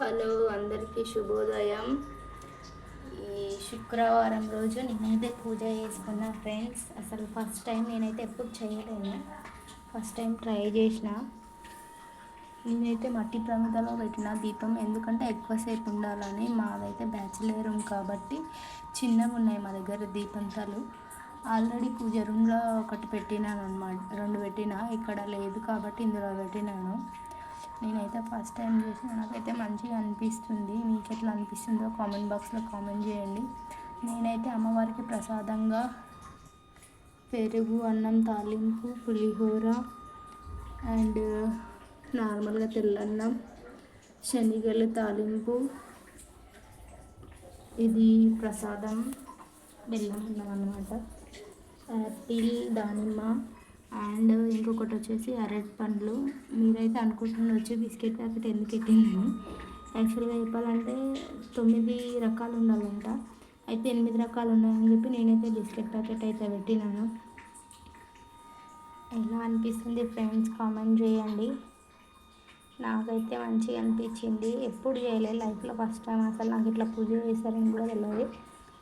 Hello, అందరికీ శుభోదయం. ఈ శుక్రవారం రోజు నేనైతే పూజ చేసుకున్నా ఫ్రెండ్స్. అసలు ఫస్ట్ టైం, నేనైతే ఎప్పుడు చేయలేను, ఫస్ట్ టైం ట్రై చేసిన. నేనైతే మట్టి ప్రమిదలో పెట్టిన దీపం, ఎందుకంటే ఎక్కువసేపు ఉండాలని. మాదైతే బ్యాచిలర్ రూమ్ కాబట్టి చిన్నగా ఉన్నాయి మా దగ్గర దీపంతాలు. ఆల్రెడీ పూజ రూమ్లో ఒకటి పెట్టినాను అనమాట, 2 పెట్టినా. ఇక్కడ లేదు కాబట్టి ఇందులో పెట్టినాను. నేనైతే ఫస్ట్ టైం చేసిన, నాకైతే మంచిగా అనిపిస్తుంది. మీకు ఎట్లా అనిపిస్తుందో కామెంట్ బాక్స్లో కామెంట్ చేయండి. నేనైతే అమ్మవారికి ప్రసాదంగా పెరుగు అన్నం తాలింపు, పులిహోర అండ్ నార్మల్గా తెల్లన్నం, శనగలు తాలింపు, ఇది ప్రసాదం బెల్లం అన్నం అన్నమాట. యాపిల్, దానిమ్మ అండ్ ఇంకొకటి వచ్చేసి అరటి పండ్లు. మీరైతే అనుకుంటుండొచ్చు బిస్కెట్ ప్యాకెట్ ఎందుకు పెట్టిందని. యాక్చువల్గా చెప్పాలంటే 9 రకాలు ఉండాలంట, అయితే 8 రకాలు ఉన్నాయని చెప్పి నేనైతే బిస్కెట్ ప్యాకెట్ అయితే పెట్టినాను. ఎలా అనిపిస్తుంది ఫ్రెండ్స్, కామెంట్ చేయండి. నాకైతే మంచిగా అనిపించింది. ఎప్పుడు చేయలేదు లైఫ్లో, ఫస్ట్ టైం. అసలు నాకు ఇట్లా పూజ చేస్తారని కూడా తెలియదు.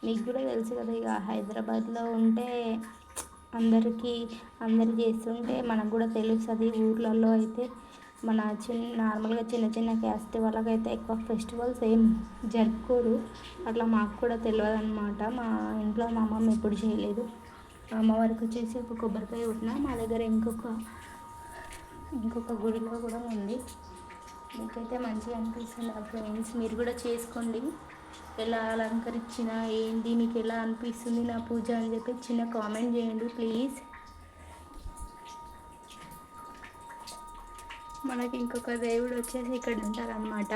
మీకు కూడా తెలుసు కదా, ఇక హైదరాబాద్లో ఉంటే అందరు చేస్తుంటే మనకు కూడా తెలుస్తుంది. ఊర్లలో అయితే మన నార్మల్గా చిన్న చిన్న క్యాస్ట్ వాళ్ళకైతే ఎక్కువ ఫెస్టివల్స్ ఏం జరుపుకోరు. అట్లా మాకు కూడా తెలియదు అనమాట. మా ఇంట్లో మా అమ్మమ్మ ఎప్పుడు చేయలేదు. అమ్మవారికి వచ్చేసి ఒక కొబ్బరికాయ కొట్టిన. మా దగ్గర ఇంకొక గుడిలో కూడా ఉంది. మీకైతే మంచిగా అనిపిస్తుంది ఫ్రెండ్స్, మీరు కూడా చేసుకోండి. ఎలా అలంకరించిన ఏంటి, మీకు ఎలా అనిపిస్తుంది నా పూజ అని చెప్పి చిన్న కామెంట్ చేయండి ప్లీజ్. మనకి ఇంకొక దేవుడు వచ్చేసి ఇక్కడ ఉంటారనమాట.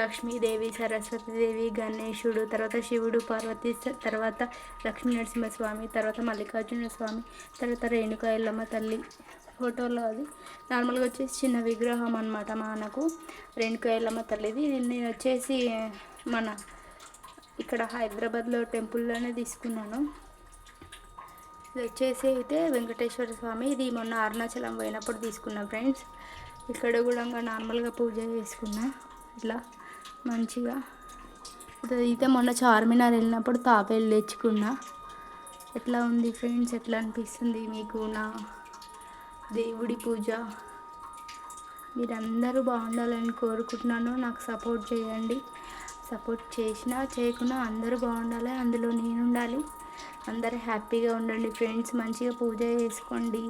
లక్ష్మీదేవి, సరస్వతీదేవి, గణేశుడు, తర్వాత శివుడు, పార్వతి, తర్వాత లక్ష్మీ నరసింహస్వామి, తర్వాత మల్లికార్జున స్వామి, తర్వాత రేణుకా ఎల్లమ్మ తల్లి ఫోటోలో. అది నార్మల్గా వచ్చేసి చిన్న విగ్రహం అనమాట మనకు, రేణుకా ఎల్లమ్మ తల్లిది. నేను వచ్చేసి మన ఇక్కడ హైదరాబాద్లో టెంపుల్లోనే తీసుకున్నాను. ఇది వచ్చేసి అయితే వెంకటేశ్వర స్వామి. ఇది మొన్న అరుణాచలం పోయినప్పుడు తీసుకున్నా ఫ్రెండ్స్. ఇక్కడ కూడా నార్మల్గా పూజ చేసుకున్నా ఇట్లా మంచిగా. ఇదైతే మొన్న చార్మినార్ వెళ్ళినప్పుడు తాపేలు తెచ్చుకున్నా. ఎట్లా ఉంది ఫ్రెండ్స్, ఎట్లా అనిపిస్తుంది మీకు నా దేవుడి పూజ? మీరందరూ బాగుండాలని కోరుకుంటున్నాను. నాకు సపోర్ట్ చేయండి. సపోర్ట్ చేసినా చేయకున్నా అందరూ బాగుండాలి, అందులో నేను ఉండాలి. అందరూ హ్యాపీగా ఉండండి ఫ్రెండ్స్. మంచిగా పూజ చేసుకోండి.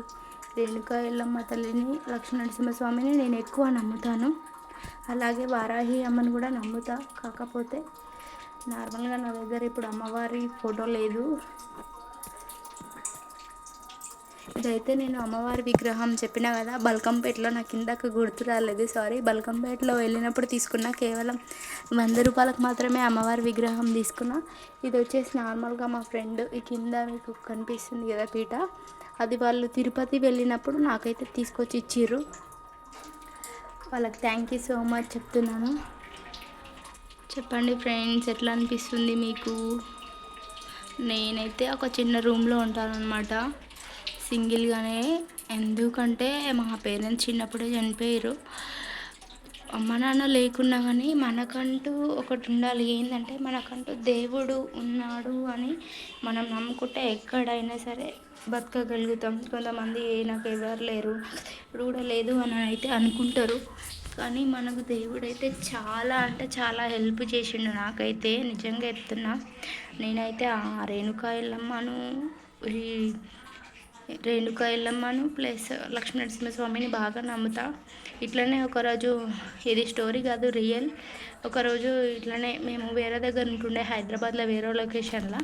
రేణుకా ఎల్లమ్మ తల్లిని, లక్ష్మీ నరసింహస్వామిని నేను ఎక్కువ నమ్ముతాను. అలాగే వారాహి అమ్మని కూడా నమ్ముతా. కాకపోతే నార్మల్గా నా దగ్గర ఇప్పుడు అమ్మవారి ఫోటో లేదు. ఇదైతే నేను అమ్మవారి విగ్రహం చెప్పినా కదా, బల్కంపేటలో, నాకు ఇందాక గుర్తు రాలేదు, సారీ. బల్కంపేటలో వెళ్ళినప్పుడు తీసుకున్నా. కేవలం 100 రూపాయలకు మాత్రమే అమ్మవారి విగ్రహం తీసుకున్నా. ఇది వచ్చేసి నార్మల్గా మా ఫ్రెండ్, ఈ కింద మీకు కనిపిస్తుంది కదా పీట, అది వాళ్ళు తిరుపతి వెళ్ళినప్పుడు నాకైతే తీసుకొచ్చి ఇచ్చిర్రు. వాళ్ళకి థ్యాంక్ యూ సో మచ్ చెప్తున్నాను. చెప్పండి ఫ్రెండ్స్, ఎట్లా అనిపిస్తుంది మీకు? నేనైతే ఒక చిన్న రూమ్లో ఉంటాను అనమాట, సింగిల్గానే. ఎందుకంటే మా పేరెంట్స్ చిన్నప్పుడే చనిపోయారు. అమ్మ నాన్న లేకున్నా కానీ మనకంటూ ఒకటి ఉండాలి. ఏంటంటే మనకంటూ దేవుడు ఉన్నాడు అని మనం నమ్ముకుంటే ఎక్కడైనా సరే బతకగలుగుతాం. కొంతమంది నాకు ఎవరు లేరు, ఇప్పుడు కూడా లేదు అని అయితే అనుకుంటారు. కానీ మనకు దేవుడైతే చాలా అంటే చాలా హెల్ప్ చేసిండు. నాకైతే నిజంగా చెప్తున్నా. నేనైతే ఆ రేణుకా ఎల్లమ్మను ప్లస్ లక్ష్మీ నరసింహస్వామిని బాగా నమ్ముతా. ఇట్లనే ఒకరోజు, ఇది స్టోరీ కాదు, రియల్. ఒకరోజు ఇట్లనే మేము వేరే దగ్గర ఉంటుండే, హైదరాబాద్లో వేరే లొకేషన్లో.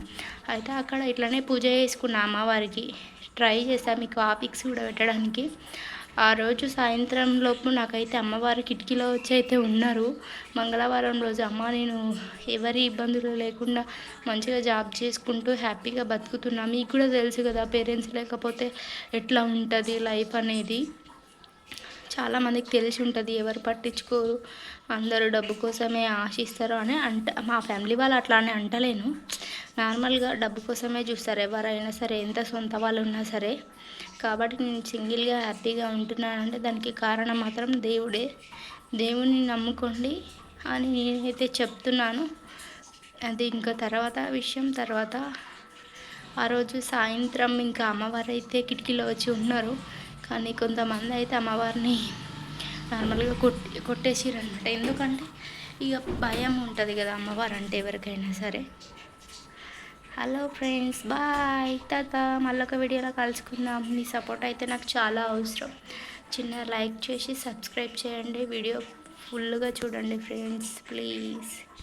అయితే అక్కడ ఇట్లనే పూజ చేసుకున్నా అమ్మవారికి. ట్రై చేస్తాను మీకు ఆ పిక్స్ కూడా పెట్టడానికి. ఆ రోజు సాయంత్రం లోపు నాకైతే అమ్మవారి కిటికీలో వచ్చి అయితే ఉన్నారు. మంగళవారం రోజు, అమ్మ నేను ఎవరి ఇబ్బందులు లేకుండా మంచిగా జాబ్ చేసుకుంటూ హ్యాపీగా బతుకుతున్నా. మీకు కూడా తెలుసు కదా, పేరెంట్స్ లేకపోతే ఎట్లా ఉంటుంది లైఫ్ అనేది. చాలామందికి తెలిసి ఉంటుంది, ఎవరు పట్టించుకోరు, అందరూ డబ్బు కోసమే ఆశిస్తారు అని మా ఫ్యామిలీ వాళ్ళు అట్లా అని అంటలేను. నార్మల్గా డబ్బు కోసమే చూస్తారు ఎవరైనా సరే, ఎంత సొంత వాళ్ళు ఉన్నా సరే. కాబట్టి నేను సింగిల్గా హ్యాపీగా ఉంటున్నానంటే దానికి కారణం మాత్రం దేవుడే. దేవుణ్ణి నమ్ముకోండి, అని నేనైతే చెప్తున్నాను. అది ఇంకా తర్వాత విషయం తర్వాత ఆ రోజు సాయంత్రం ఇంకా అమ్మవారు అయితే కిటికీలో వచ్చి ఉన్నారు. కానీ కొంతమంది అయితే అమ్మవారిని నార్మల్గా కొట్టేసిర్రు అనమాట. ఎందుకంటే ఇక భయం ఉంటుంది కదా అమ్మవారు అంటే ఎవరికైనా సరే. Hello friends, bye, tata. మళ్ళొక వీడియోలో కలుసుకుందాం. మీ సపోర్ట్ అయితే నాకు చాలా అవసరం. చిన్న లైక్ చేసి సబ్స్క్రైబ్ చేయండి. వీడియో ఫుల్గా చూడండి ఫ్రెండ్స్, ప్లీజ్.